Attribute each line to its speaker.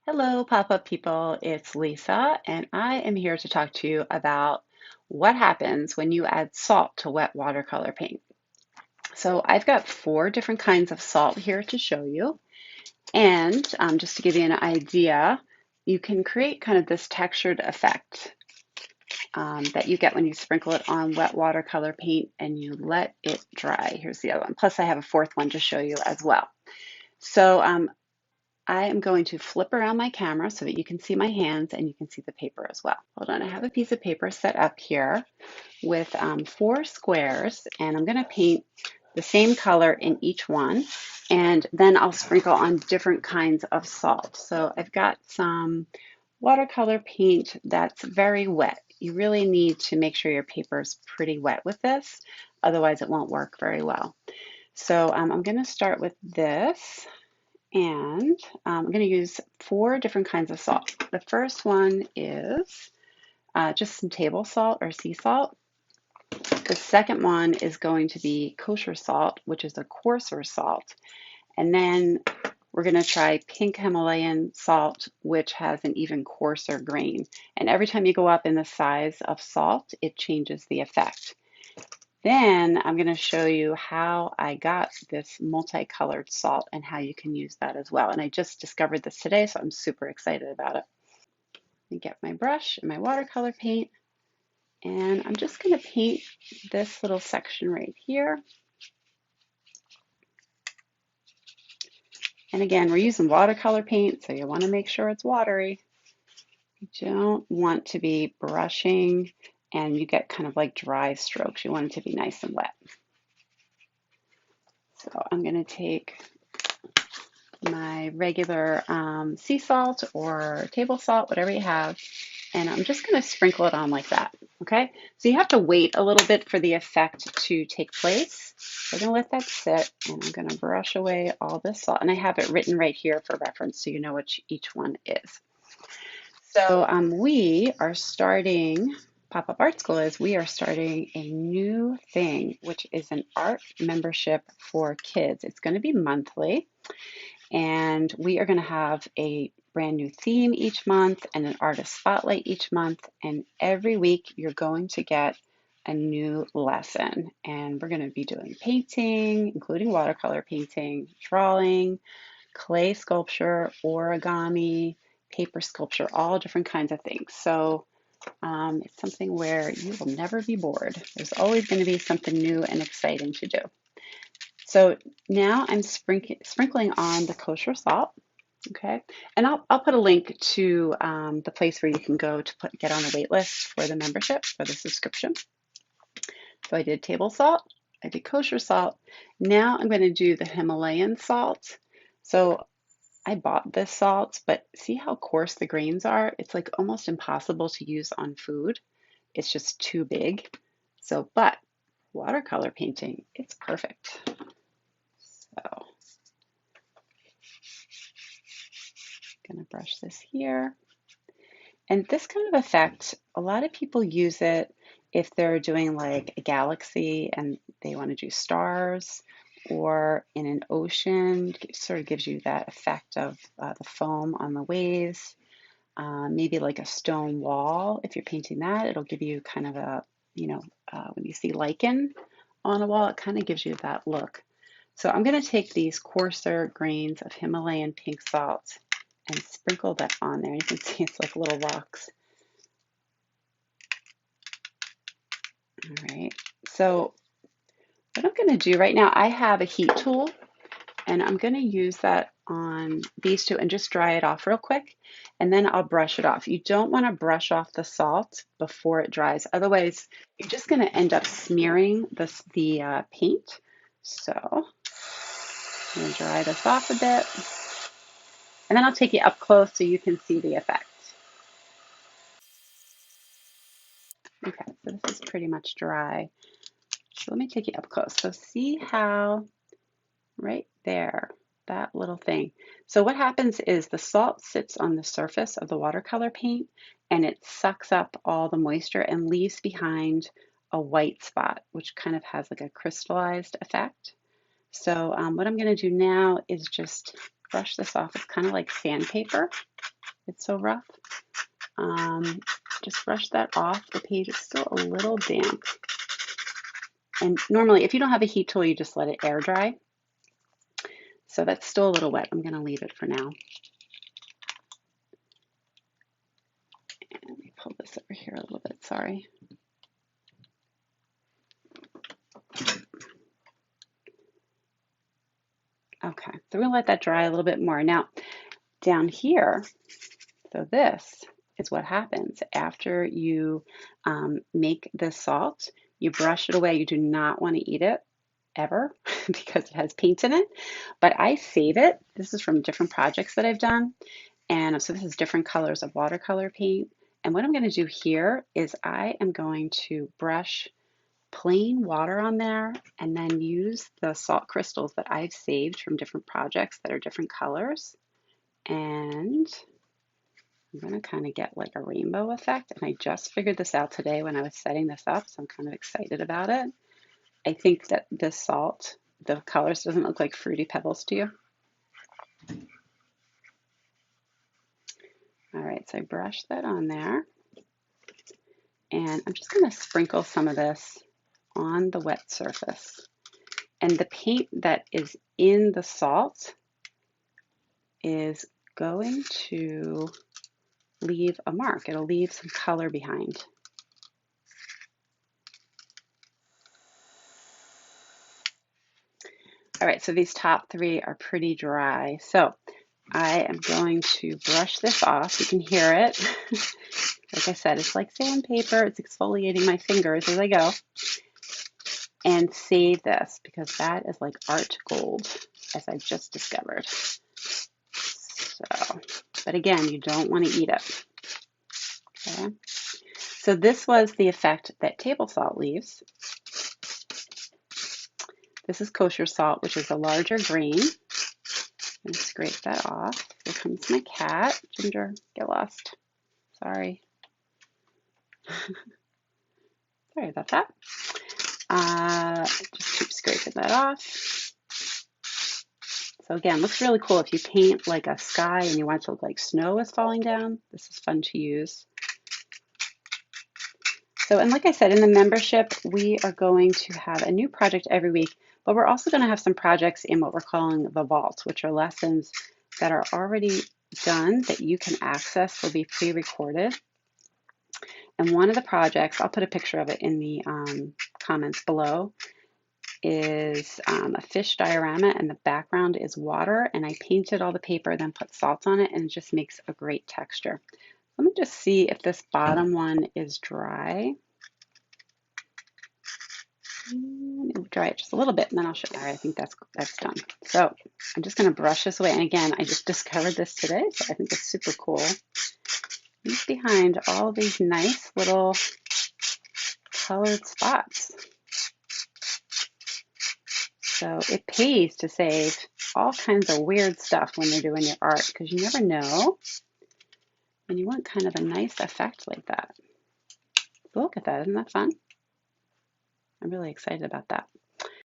Speaker 1: Hello, pop-up people. It's Lisa, and I am here to talk to you about what happens when you add salt to wet watercolor paint. So I've got four different kinds of salt here to show you. And just to give you an idea, you can create kind of this textured effect that you get when you sprinkle it on wet watercolor paint and you let it dry. Here's the other one. Plus, I have a fourth one to show you as well. So I am going to flip around my camera so that you can see my hands and you can see the paper as well. Hold on, I have a piece of paper set up here with four squares, and I'm going to paint the same color in each one, and then I'll sprinkle on different kinds of salt. So I've got some watercolor paint that's very wet. You really need to make sure your paper is pretty wet with this, otherwise it won't work very well. So I'm going to start with this. And I'm going to use four different kinds of salt. The first one is just some table salt or sea salt. The second one is going to be kosher salt, which is a coarser salt. And then we're going to try pink Himalayan salt, which has an even coarser grain. And every time you go up in the size of salt, it changes the effect. Then I'm going to show you how I got this multicolored salt and how you can use that as well. And I just discovered this today, so I'm super excited about it. Let me get my brush and my watercolor paint, and I'm just going to paint this little section right here. And again, we're using watercolor paint, so you want to make sure it's watery. You don't want to be brushing and you get kind of like dry strokes. You want it to be nice and wet. So I'm going to take my regular sea salt or table salt, whatever you have, and I'm just going to sprinkle it on like that, okay? So you have to wait a little bit for the effect to take place. We're going to let that sit, and I'm going to brush away all this salt, and I have it written right here for reference so you know which each one is. So we are starting, Pop-Up Art School we are starting a new thing, which is an art membership for kids. It's going to be monthly. And we are going to have a brand new theme each month and an artist spotlight each month. And every week you're going to get a new lesson. And we're going to be doing painting, including watercolor painting, drawing, clay sculpture, origami, paper sculpture, all different kinds of things. So it's something where you will never be bored. There's always going to be something new and exciting to do. So now I'm sprinkling on the kosher salt, okay? And I'll put a link to the place where you can go to get on the wait list for the membership, for the subscription. So I did table salt, I did kosher salt. Now I'm going to do the Himalayan salt. So I bought this salt, but see how coarse the grains are? It's like almost impossible to use on food. It's just too big. So, but watercolor painting, it's perfect. So gonna brush this here. And this kind of effect, a lot of people use it if they're doing like a galaxy and they want to do stars, or in an ocean. It sort of gives you that effect of the foam on the waves. Maybe like a stone wall. If you're painting that, it'll give you kind of a, when you see lichen on a wall, it kind of gives you that look. So I'm going to take these coarser grains of Himalayan pink salt and sprinkle that on there. You can see it's like little rocks. All right, so what I'm going to do right now, I have a heat tool, and I'm going to use that on these two and just dry it off real quick, and then I'll brush it off. You don't want to brush off the salt before it dries, otherwise you're just going to end up smearing the paint. So I'm going to dry this off a bit, and then I'll take you up close so you can see the effect. Okay, so this is pretty much dry. So let me take you up close. So see how right there, that little thing. So what happens is the salt sits on the surface of the watercolor paint and it sucks up all the moisture and leaves behind a white spot, which kind of has like a crystallized effect. So what I'm going to do now is just brush this off. It's kind of like sandpaper. It's so rough. Just brush that off. The page is still a little damp. And normally, if you don't have a heat tool, you just let it air dry. So that's still a little wet. I'm going to leave it for now. Let me pull this over here a little bit, sorry. Okay, so we're going to let that dry a little bit more. Now, down here, so this is what happens after you make this salt. You brush it away. You do not want to eat it ever because it has paint in it, but I save it. This is from different projects that I've done. And so this is different colors of watercolor paint. And what I'm going to do here is I am going to brush plain water on there and then use the salt crystals that I've saved from different projects that are different colors. And I'm going to kind of get like a rainbow effect. And I just figured this out today when I was setting this up, so I'm kind of excited about it. I think that this salt, the colors, doesn't look like Fruity Pebbles to you. All right, so I brushed that on there. And I'm just going to sprinkle some of this on the wet surface. And the paint that is in the salt is going to leave a mark. It'll leave some color behind. All right, so these top three are pretty dry. So I am going to brush this off. You can hear it. Like I said, it's like sandpaper. It's exfoliating my fingers as I go. And save this because that is like art gold, as I just discovered. So, but again, you don't want to eat it. Okay. So this was the effect that table salt leaves. This is kosher salt, which is a larger grain. I'm going to scrape that off. Here comes my cat. Ginger, get lost. Sorry. Sorry about that. Just keep scraping that off. So again, looks really cool if you paint like a sky and you want it to look like snow is falling down. This is fun to use. So, and like I said, in the membership, we are going to have a new project every week, but we're also going to have some projects in what we're calling the vault, which are lessons that are already done that you can access. They'll be pre-recorded. And one of the projects, I'll put a picture of it in the comments below, is a fish diorama, and the background is water, and I painted all the paper, then put salt on it, and it just makes a great texture. Let me just see if this bottom one is dry. Let me dry it just a little bit, and then I'll show you. All right, I think that's done. So I'm just going to brush this away. And again, I just discovered this today, so I think it's super cool. Leave behind all these nice little colored spots. So it pays to save all kinds of weird stuff when you're doing your art because you never know. And you want kind of a nice effect like that. So look at that, isn't that fun? I'm really excited about that.